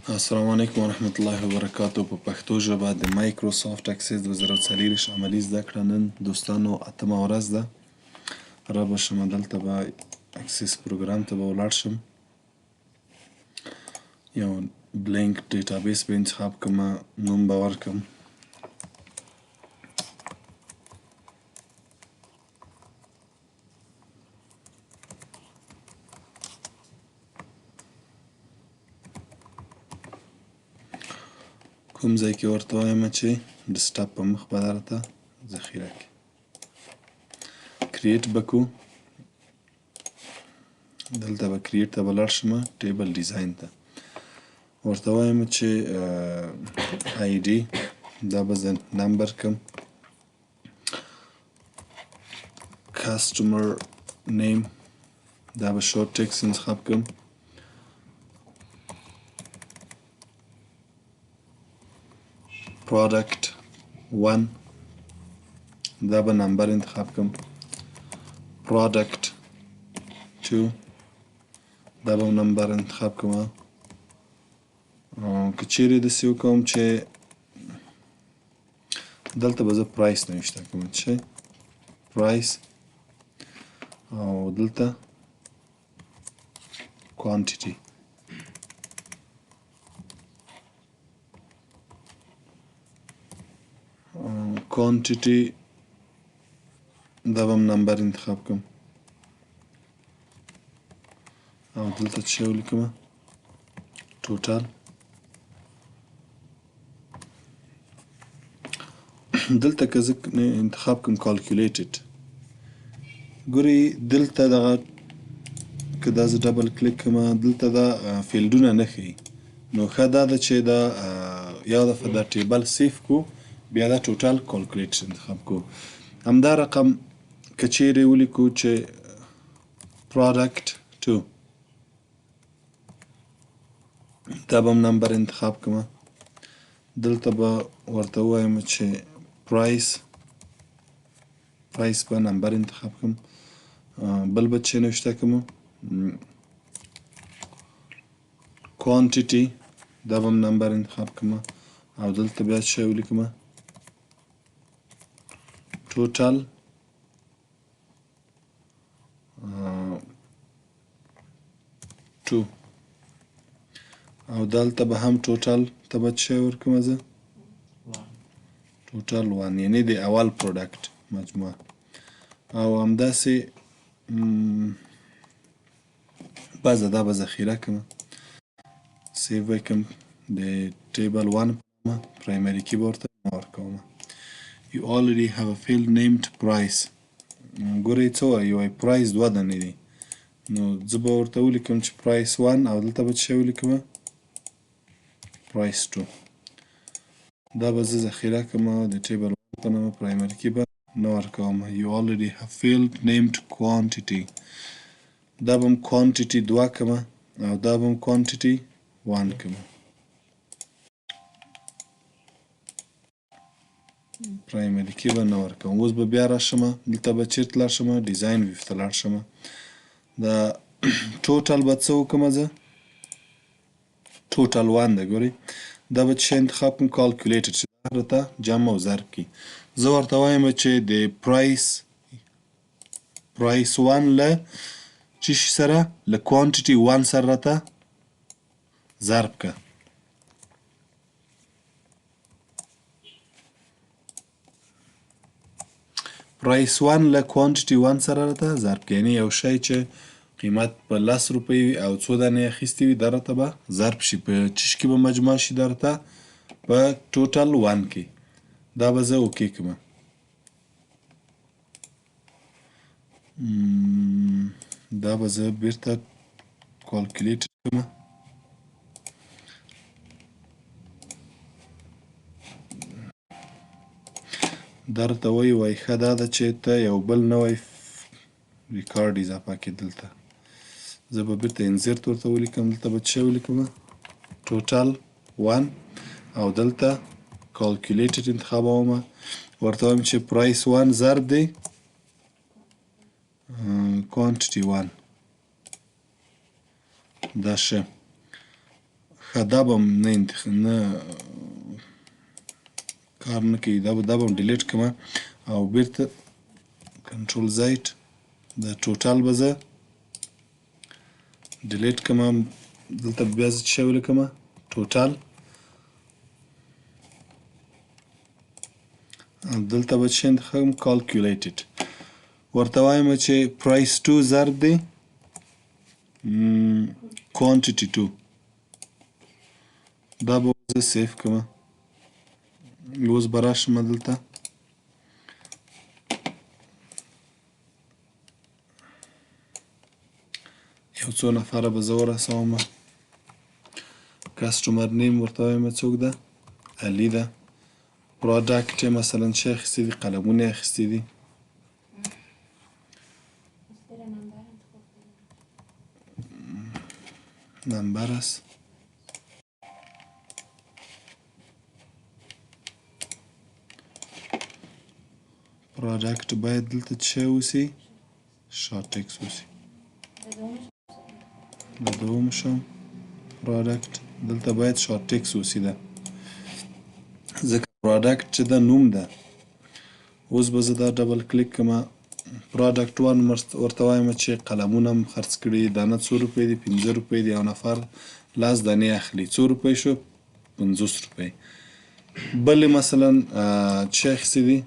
السلام علیکم ورحمة الله وبرکاتو. په پښتو ژبه د مایکروسافټ اکسس 2024 عملي زده کړه نن دوستانو اتمه ورځ ده. را به شم دلته به اکسس پروګرام ته به ولاړ شم، یو بلینک ډیټابیس به انتخاب کړم، نوم به ورکړم. کوم ځای کې ورته وایم چې ډیسکټاپ په مخ به درته ذخیره کړي. کریټ به کو، دلته به کریټ ته به لاړ شم، ټیبل ډیزاین ته ورته وایم چې آی ډي دا به زه نمبر کړم، کاستمر نیم دا به شورت ټکس انتخاب کړم، پرودکت 1 دا به نمبر انتخاب کړم، پرودکت 2 دا به نمبر انتخاب کړم. که چیرې داسې وکړم چې دلته به زه پرایس نوشته کړم، چې پرایس، او دلته کوانټیټي، کوانټیټي دا به نمبر انتخاب کړم، او دلته چې ولیکم ټوټل. دلته که زه انتخاب کړم کالکولیټډ، ګورئ دلته دغه که دا زه ډبل کلیک کړم دلته دا فیلډونه نه ښیي، نو ښه دا ده چې دا یو دفعه دا ټیبل سیف کو، بیا دا ټوټل کالکولیټ انتخاب کو. همدا رقم که چیرې ولیکو چې پرودکت 2 دا به نمبر انتخاب کړم، دلته به ورته ووایم چې پرایس به نمبر انتخاب کړم، بل به چې نوشته کړم کوانټیټي دا به نمبر انتخاب کړم، او دلته بیا چې ولیکم ټوټل 2، او دلته به هم ټوټل ته به چې ورکړم زه ټوټل 1، یعنی د اول پروډکټ مجموعه. او همداسې بعضه دا به ذخیره کړم، سیو به کړم د ټیبل 1 پرایمري کی به ورته ورکوم. You already have a field named price. ګورئ څه وایي، وایي پرایس 2 دانې دی، نو زه به ورته ولیکم چې پرایس 1، او دلته به څه ولیکم پرایس 2. دا به زه ذخیره کړم د ټیبل 1 په نامه، پرایمري کی به نه ورکوم. You already have field named quantity. دا به م کوانټیټي 2 کړم، او دا به م کوانټیټي 1 کړم، پرایمري کی به نه ورکوم. اوس به بیا راشم دلته به چیرته لاړ شم، ډیزاین ویو ته لاړ شم. دا ټوټل به څه وکړم زه، ټوټل 1 ده، ګورئ دا به څه انتخاب کړم کالکولیټډ، چې دا راته جمع او ضرب کړي. زه ورته وایم چې د پرایس 1 له څه شي سره، له کوانټیټي 1 سره راته ضرب کړه. پرایس 1 له کوانټیټي 1 سره راته ضرب کړه، یعنی یو شی چې قیمت په 10 روپۍ وي او څو دانې اخیستې وي، دا راته به ضرب شي په چیش کې به مجموع شي، دا راته په ټوټل 1 کې. دا به زه اوکې کړم. دا به زه بیرته کالکولیټ کړم، دا راته وایي ښه دا ده چې ته یو بل نوی ریکارډ اضافه کړې دلته. زه به بیرته انزرت ورته ولیکم، دلته به څه ولیکم ټوټل 1، او دلته کالکولیټډ انتخابوم، ورته وایم چې پرایس 1 ضرب دی کوانټیټي 1. دا ښه ښه دا به م نه کار نه کوي دا به م ډیلیټ کړم او بیرته کنټرول زیډ دا ټوټل به زه ډیلیټ کړم دلته بیا زه څه شی ولیکم ټوټل دلته به څه شی انتخاب کړم کالکولیټډ ورته وایم چې پرایس 2 ضرب دی کوانټیټي 2 دا به زه سیف کړم اوس به راشم دلته یو څو نفره به زه ورسوم کسټمر نیم ورته وایم څوک ده علي ده پروډکټ یې مثلا څه اخیستی دي قلمونه یې اخیستی دي نمبر است پروډکټ باید دلته څه اوسي شارټ ټکس اوسي د دوم شم پروډکټ دلته باید شارټ ټکس اوسي ده ځکه پروډکټ چې د نوم ده اوس به زه دا ډبل کلیک کړم پروډکټ 1 ورته وایم چې قلمونه م خرڅ کړي دانه 2 روپۍ دي 5 روپۍ دي یو نفر 10 دانې اخلي 2 روپۍ شو 50 روپۍ بلې مثلا څه اخیستې دي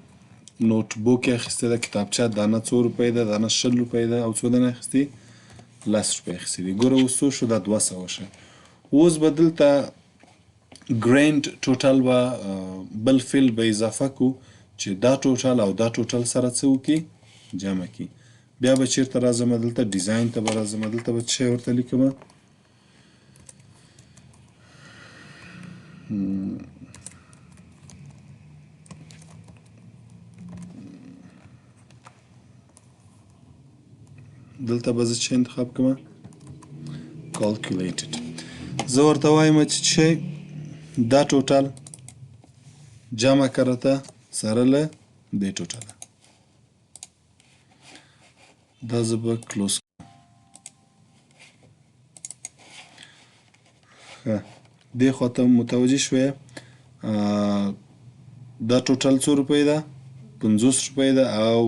نوټ بوک یې اخیستې ده کتابچه دانه 2 روپۍ ده دانه 20 روپۍ ده او څو دانې اخیستې 10 روپۍ اخیستې دي ګوره اوس څو شو دا 200 شو اوس به دلته ګرینډ ټوټل به بل فیل به اضافه کو چې دا ټوټل او دا ټوټل سره څه وکړي جمع کړي بیا به چیرته راځم دلته ډیزاین ته به راځم دلته به څه شی ورته لیکم دلته به زه څه انتخاب کړم calculated زه ورته وایم چې څه دا ټوټل جمع کرته سره له دې ټوټله دا زه به کلوز کړم ښه دې خواته متوجه شوې دا ټوټل څو روپۍ ده 50 روپۍ ده او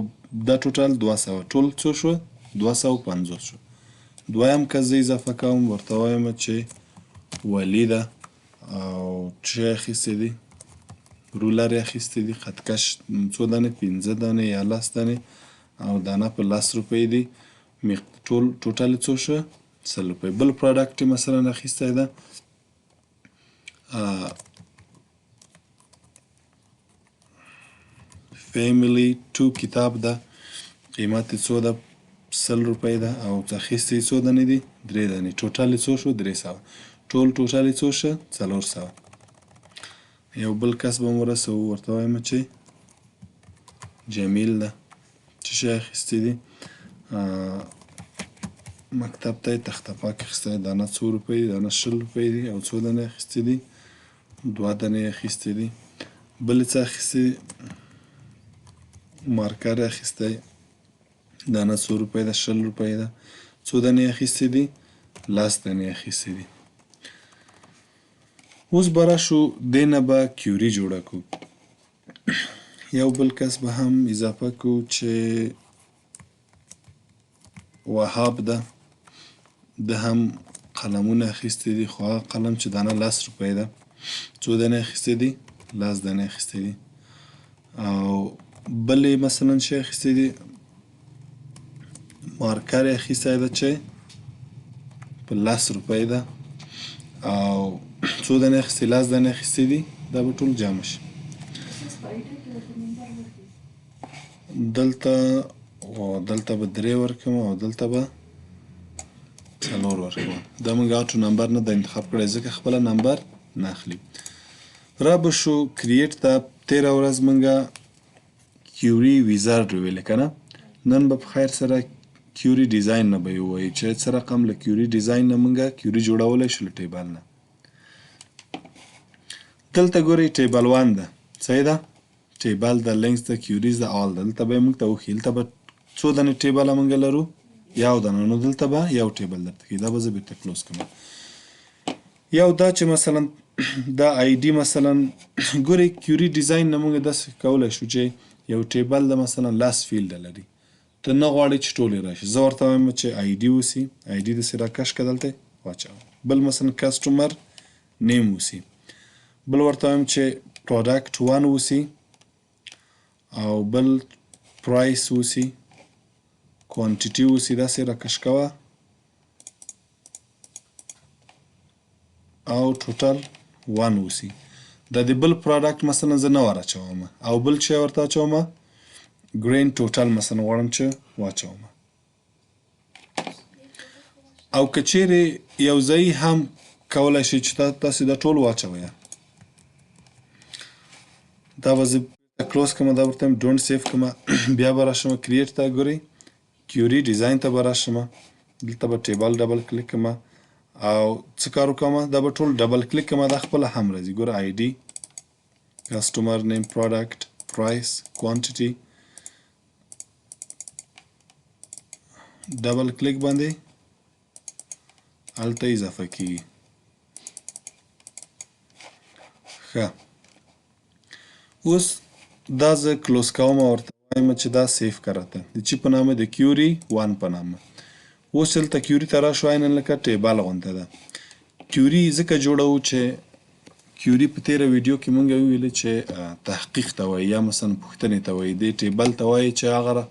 دا ټوټل 200 ټول څو شو 250 شو دویم که زه اضافه کوم ورته وایم چې ولي ده او څه اخیستې دي رولر یې اخیستې دي خطکش څو دانې 15 دانې یا 10 دانې او دانه په 10 روپۍ دي ټوټل څو شو 100 روپۍ بل پروډکټ یې مثلا اخیستی ده فیملی 2 کتاب ده قیمت یې څو ده 100 روپۍ ده او اخیستې یې څو دانې دي 3 دانې ټوټل یې څو شو 300 ټول ټوټل یې څو شو 400 یو بل کس به م ورسوو ورته وایم چې جمیل ده څه شی اخیستې دي مکتب ته یې تخته پاک اخیستی دی دانه 2 روپۍ دي دانه 20 روپۍ دي او څو دانې اخیستې دي 2 دانې اخیستې دي بل یې څه اخیستې مارکر یې اخیستی دانه 100 روپۍ ده 20 روپۍ ده څو دانې اخیستې دي 10 دانې اخیستې دي اوس به راشو دې نه به کیوري جوړه کړو یو بل کس به هم اضافه کړو چې وهاب ده ده هم قلمونه اخیستې دي خو هغه قلم چې دانه 10 روپۍ ده څو دانې اخیستې دي 10 دانې اخیستې دي او بل یې مثلا څه اخیستې دي مارکر یې اخیستی ده چې په 10 روپۍ ده او څو دانې اخیستې 10 دانې اخیستې دي دا به ټول جمع شي دلته به 3 ورکړم او دلته به 4 ورکړم دا موږ آټو نمبر نه ده انتخاب کړی ځکه خپله نمبر نه اخلي را به شو کریټ ته تېره ورځ موږ کیوري ویزارډ ویلې که نه نن به په خیر سره کیوري ډیزاین نه به یې ووایو چې څه رقم له کیوري ډیزاین نه موږ کیوري جوړولی شو له ټیبل نه دلته ګورئ ټیبل 1 ده صحیح ده ټیبل د لینکس د کیوریز د آل ده دلته به یې موږ ته وښیي دلته به څو دانې ټیبله موږ لرو یو دانه نو دلته به یو ټیبل درته ښیي دا به زه بېرته کلوز کړم یو دا چې مثلا دا آی ډي مثلا ګورئ کیوري ډیزاین نه موږ داسې کولی شو چې یو ټیبل د مثلا لاس فیلډه لري ته نه غواړې چې ټولې راشي زه ورته وایم چې آی ډي اوسي آی ډي داسې راکش کړه دلته واچوه بل مثلا کسټمر نیم اوسي بل ورته وایم چې پروډکټ 1 اوسي او بل پرایس اوسي کوانټیټي اوسي داسې راکش کوه او ټوټل 1 اوسي د دې بل پروډکټ مثلا زه نه ور اچوم او بل چې ورته اچوم ګرین ټوټل مثلا غواړم چې واچوم او که چیرې یو ځای هم کولی شئ چې تاسې دا ټول واچوئ دا به زه کلوز کړم دا ورته ډونټ سیف کړم بیا به راشم کریټ ته ګورئ کیوري ډیزاین ته به راشم دلته به ټیبل ډبل کلیک کړم او څه کار وکړم دا به ټول ډبل کلیک کړم دا خپله هم راځي ګوره آی ډي کسټمر نیم پروډکټ پرایس کوانټیټي ډبل کلیک باندې هلته اضافه کیږي ښه اوس دا زه کلوز کوم او ورته وایم چې دا سیف کړه راته د چی په نامه د کیوري 1 په نامه اوس دلته کیوري ته راشو عیناً لکه ټیبل غونته ده کیوري ځکه جوړوو چې کیوري په تیره ویډیو کې مونږ وویلې چې تحقیق ته وایي یا مثلا پوښتنې ته وایي دې ټیبل ته وایي چې هغه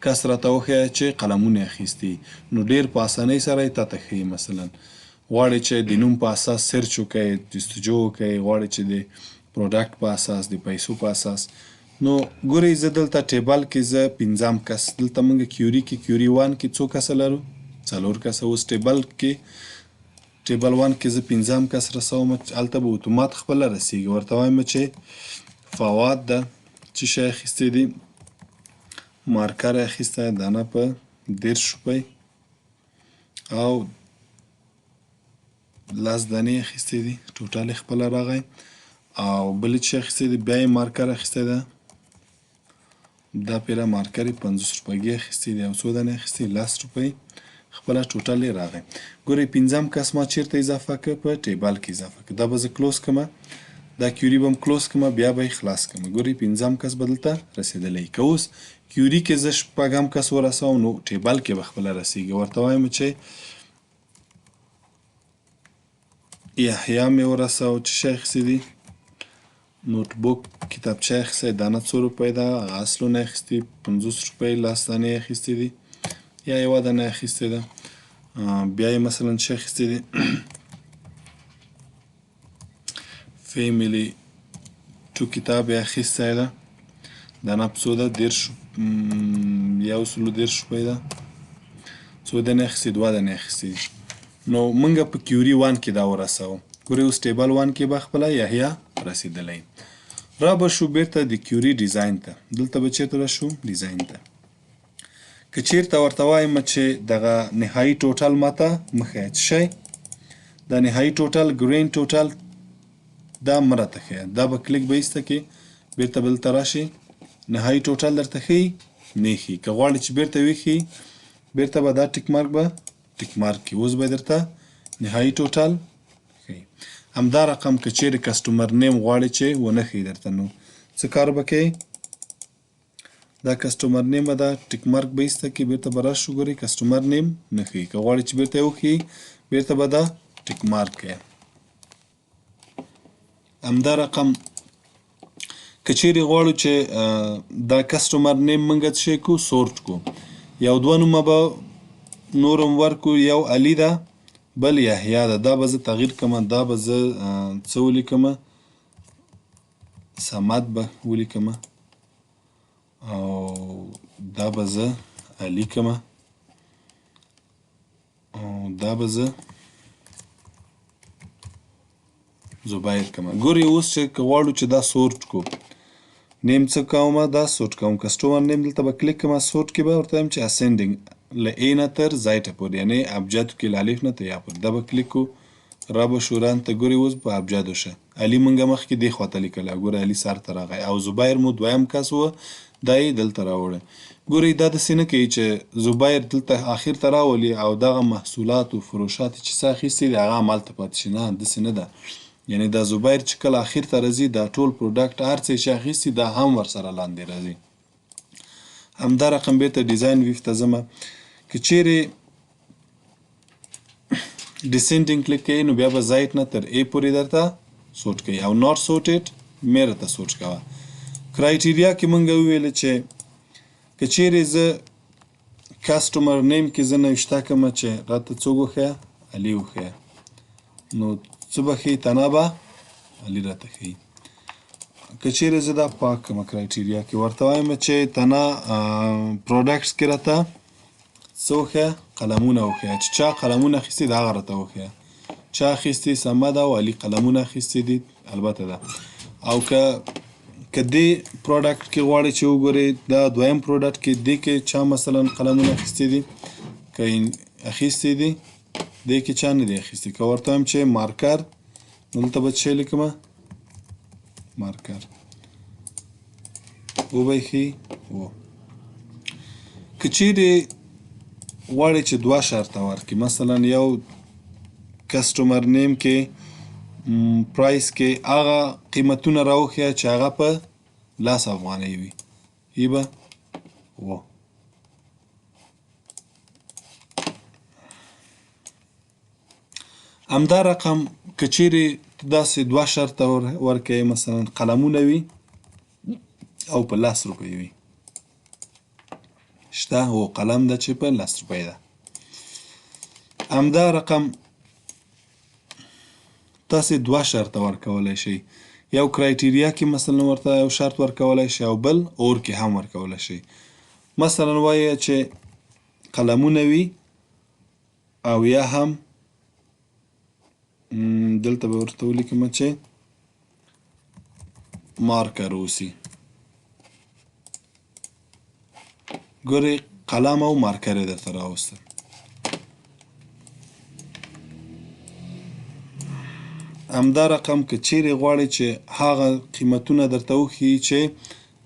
کس راته وښیه چې قلمونه یې اخیستي نو ډېر په اسانۍ سره یې تاته ښیي مثلا غواړئ چې د نوم په اساس سرچ وکئ جستجو وکئ غواړئ چې د پروډکټ په اساس د پیسو په اساس نو ګورئ زه دلته ټیبل کې زه 15 کس دلته موږ کیوري کې کیوري 1 کې څو کسه لرو 4 کسه اوس ټیبل 1 کې زه 15 کس رسوم هلته به اتومات خپله رسیږي ورته وایم چې فواد ده څه شی اخیستی دي مارکر یې اخیستی دانه په 10 روپۍ او 10 دانې اخیستې دي ټوټل یې خپله راغی او بل چې اخیستی دی بیا یې مارکر اخیستی ده دا پیره مارکر یې 50 روپۍ اخیستی دی او څو دانې اخیستې 10 روپۍ خپله ټوټل یې راغی ګورئ 15 کس ما چیرته اضافه کړه په ټیبل کې اضافه کړه دا به زه کلوز کړم دا کیوري به م کلوز کړم بیا به یې خلاص کړم ګورئ 15 کس به دلته رسېدلی که اوس کیوري کې زه 6 کس ورسوم نو ټیبل کې به خپله رسیږي ورته وایم چې یحیی مې ورسو چې شی اخیستی دي نوټ بک کتابچه اخیستی دانه 2 روپۍ ده هغه اصلونه اخیستي 50 روپۍ 10 دانې اخیستې دي یا یوه دانه اخیستې ده بیا یې مثلا څه اخیستې دي فیملی 2 کتاب یې اخیستی ده دانه په څو ده 110 روپۍ ده څو دانې اخیستې 2 دانې اخیستې دي نو موږ په کیوري 1 کې دا ورسوو ګورئ اوس ټیبل 1 کې به خپله یحیی رسېدلی را به شو بیرته د کیوري ډیزاین ته دلته به چېرته راشو ډیزاین ته که چیرته ورته وایم چې دغه نهایي ټوټل ماته مه ښیه څه شی دا نهایي ټوټل ګرین ټوټل دا مه راته ښیه دا به کلیک به ایسته کې بیرته به دلته راشي نهایي ټوټل درته ښیي نه یې ښیي که غواړې چې بیرته وښیي بیرته به دا ټیک مارک به ټیک مارک کړي اوس به درته نهایي ټوټل ښیي همدا رقم که چیرې کسټمر نیم غواړې چې ونه ښیي درته نو څه کار به کوې دا کسټمر نیم به دا ټیک مارک به ایسته کې بیرته به راشو ګورئ کسټمر نیم نه ښیي که غواړې چې بیرته یې وښیي بیرته به دا ټیک مارک کړئ همدا رقم که چیرې غواړو چې دا کسټمر نیم موږ څه شی کړو سورټ کړو یو دوه نومه به نور هم ورکړو یو علي ده بل یحیی ده دا به زه تغییر کړم دا به زه څه ولیکم صمد به ولیکم او دا به زه علي کړم او دا به زه زبیر کړم ګورئ اوس چې که غواړو چې دا سورټ کړو نیم څه کوم دا سورټ کوم کسټمر نیم دلته به کلیک کړم سورټ کې به ورته وایم چې اسینډینګ له ا نه تر زیډ پورې یعنې ابجد کې له الف نه تر یا پورې دا به کلیک کړو رب شوران ته ګورې اوس په ابجدو شه. علي مونږه مخکې دې خواته لیکله، ګوره علي سر ته راغی او زبیر مو دویم کس و، دا یې دلته راوړی. ګورئ دا داسې نه کوي چې زبیر دلته آخر ته راولي او دغه محصولات و فروشات چې څه اخیستي دي هغه همالته پاتې شي. نه داسې نه ده. یعنې دا زبیر چې کله آخر ته راځي دا ټول پروډکټ هر څه چې اخیستي دا هم ورسره لاندې راځي. همدا رقم بیرته ډیزاین ویو ته ځمه. که چیرې ډیسنډینګ کلیک کوئ نو بیا به زایټ نه تر ای پورې درته سوټ کوي او ناٹ سوټډ میره ته سوټ کوه. کرایټیریا کې مونږ وویل چې که چیرې زه کسټمر نیم کې زه نوشته کومه چې راته څوک وښیه، علي وښیه، نو څه به ښیي؟ تنه به علي راته ښیي. که چیرې زه دا پاک کومه کرایټیریا کې ورته وایم چې تنه پروډکټس کې راته څه وښیه؟ قلمونه وښیه. چې چا قلمونه اخیستي د هغه راته وښیه. چا اخیستي سمه ده او علي قلمونه اخیستي دي البته ده. او که دې پروډکټ کې غواړئ چې وګورئ دا دویم پروډکټ کې دې کې چا مثلا قلمونه اخیستي دي، که اخیستي دي دې کې چا نه دي اخیستي. که ورته وایم چې مارکر نو دلته به څه لیکمه؟ مارکر وبه یې ښیي و. که چیرې غواړئ چې دوه شرطه ورکړي، مثلا یو کسټمر نیم کې پرایس کې هغه قیمتونه راوښیه چې هغه په 10 افغانۍ وي، ای به و. همدا رقم که چیرې داسې دوه شرطه ورکوي، مثلا قلمونه وي او په 10 روپۍ وي، شته او قلم ده چې په 10 روپۍ ده. همدا رقم تاسې دوه شرطه ورکولی شئ. یو کرایټیریا کې مثلا ورته یو شرط ورکولی شئ او بل اور کې هم ورکولی شئ. مثلا وایه چې قلمونه وي او یا هم دلته به ورته ولیکمه چې مارکر اوسي. ګورئ قلم او مارکر یې درته راوستل. همدا رقم که چیرې غواړئ چې هغه قیمتونه درته وښیي چې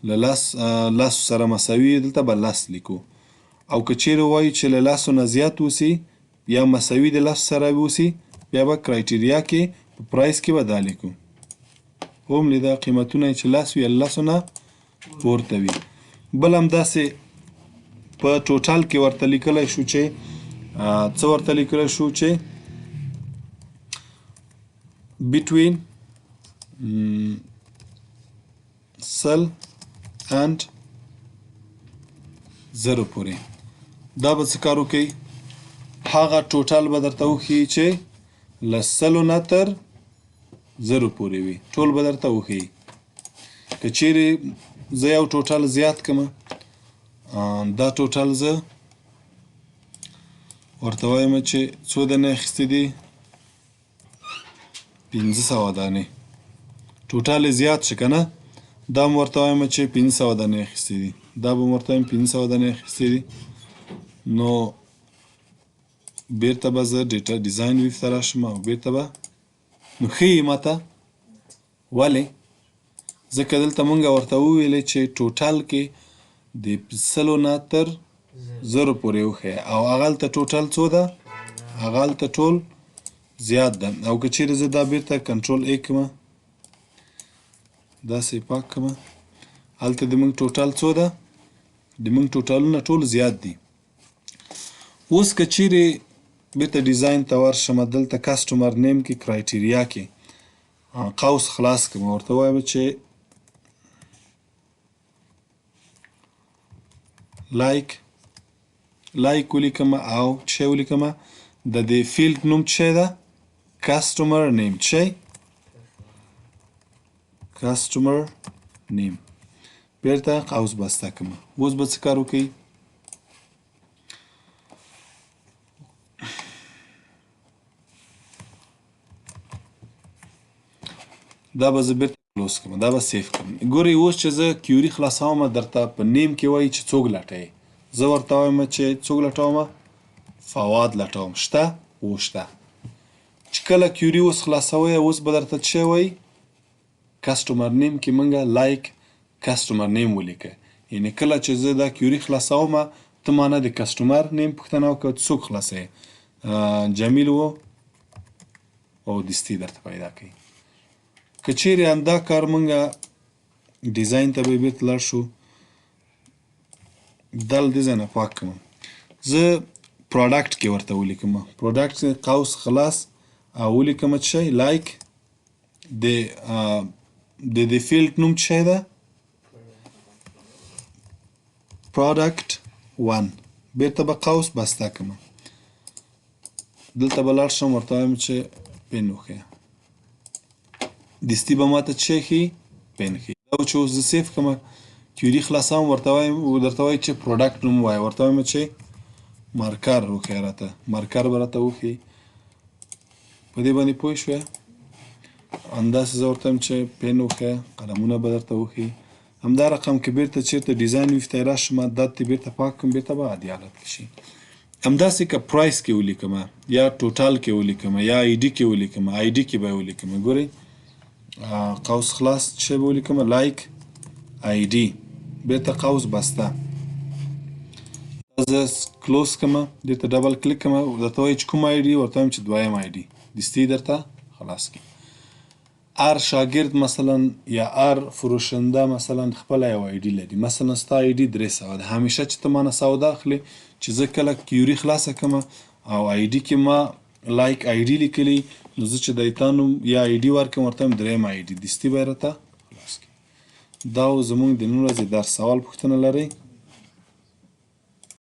له 10 سره مساوي، دلته به 10 لیکو. او که چیرې وایي چې له 10 نه زیات اوسي یا مساوي د 10 سره اوسي، بیا به کرایټیریا کې په پرایس کې به دا لیکو. هم لیده قیمتونه چې 10 وي یا 10 نه پورته وي. بل همداسې په ټوټل کې ورته لیکلی شو چې څه ورته لیکلی شو چې between سل and 0 پورې. دا به څه کار وکړي؟ هغه ټوټل به درته وښیي چې له 100 نه تر 0 پورې وي، ټول به درته وښیي. که چیرې زه یو ټوټل زیات کړم، دا ټوټل زه ورته وایم چې څو دانې اخیستې دي؟ 500 دانې. ټوټل زیات شي که نه؟ دا هم ورته وایم چې 500 دانې اخیستې دي، دا به هم ورته وایم 500 دانې اخیستې دي. نو بیرته به زه ډیزاین ویو ته راشم او بیرته به نو ښیي ماته. ولې؟ ځکه دلته مونږ ورته وویلې چې ټوټل کې د 100 نه تر 0 پورې وښیه او هغه هلته ټوټل څو ده؟ هغه هلته ټول زیات ده. او که چیرې زه دا بیرته کنټرول ای کړمه، داسې پاک کړمه، هلته د موږ ټوټل څو ده؟ د موږ ټوټلونه ټول زیات دي. اوس که چیرې بیرته ډیزاین ته ورشم، دلته کسټمر نیم کې کرایټیریا کې قوس خلاص کړم، ورته وایم چې لایک ولیکم او څه ولیکم؟ د دې فیلډ نوم څه ده؟ کسټمر نیم. څه؟ کسټمر نیم. بیرته قوس بسته کړم. اوس به څه کار وکړي؟ دا به زه بیرته کلوز کړم، دا به سیف کړم. ګورئ اوس چې زه کیوري خلاصوم، درته په نیم کې وایي چې څوک لټوي. زه ورته وایم چې څوک لټوم؟ فواد لټوم. شته؟ و شته. چې کله کیوري اوس خلاصوئ اوس به درته څه وایي کسټمر نیم کې موږ لایک کسټمر نیم ولیکه. یعنې کله چې زه دا کیوري خلاصوم ته مانه د کسټمر نیم پوښتنه وکړه څوک خلاصوې جمیل و او دستي درته پیدا کوي. که چیرې همدا کار موږ ډیزاین ته به بیرته لاړ شو دا له دې ځای نه پاک کړم زه پروډکټ کې ورته ولیکم پروډکټ قوس خلاص او ولیکم څه شی لایک د فیلډ نوم څه شی ده پروډکټ 1 بیرته به قوس بسته کړم دلته به لاړ شم ورته وایم چې پین وښیه دستي به ماته څه ښیي پین ښیي دا چې اوس زه سیف کړم کیوري خلاصوم درته وایي چې پروډکټ نوم وایه ورته وایم چې مارکر وښیه راته مارکر به راته وښیي په دې باندې پوه شوې همداسې زه ورته وایم چې پین وښیه قلمونه به درته وښیي همدا رقم که بیرته چیرته ډیزاین وي ورته راشم دا ته بیرته پاک کړم بیرته به عادي حالت کې شي. همداسې که پرایس کې ولیکم یا ټوټال کې ولیکم یا آی ډي کې ولیکم آی ډي کې به ولیکم ګورئ قوس خلاص څه به ولیکم لایک آی ډي بیرته قوس بسته زه کلوز کړم دې ته ډبل کلیک کړم درته وایي چې کوم آی ډي ورته وایم چې دویم آی ډي دستي درته خلاص کړي. هر شاګرد مثلا یا هر فروشنده مثلا خپله یو آی ډي لري مثلا ستا آی ډي 300 ده همیشه چې ته مانه سودا اخلي چې زه کله کیوري خلاصه کړم او آی ډي کې ما لایک آی ډي لیکلی نو زه چې د تا نوم یا آی ډي ورکړم ورته وایم دریم آی ډي دستي به یې راته خلاص کړي. دا و زموږ د نن ورځې درس سوال پوښتنه لرئ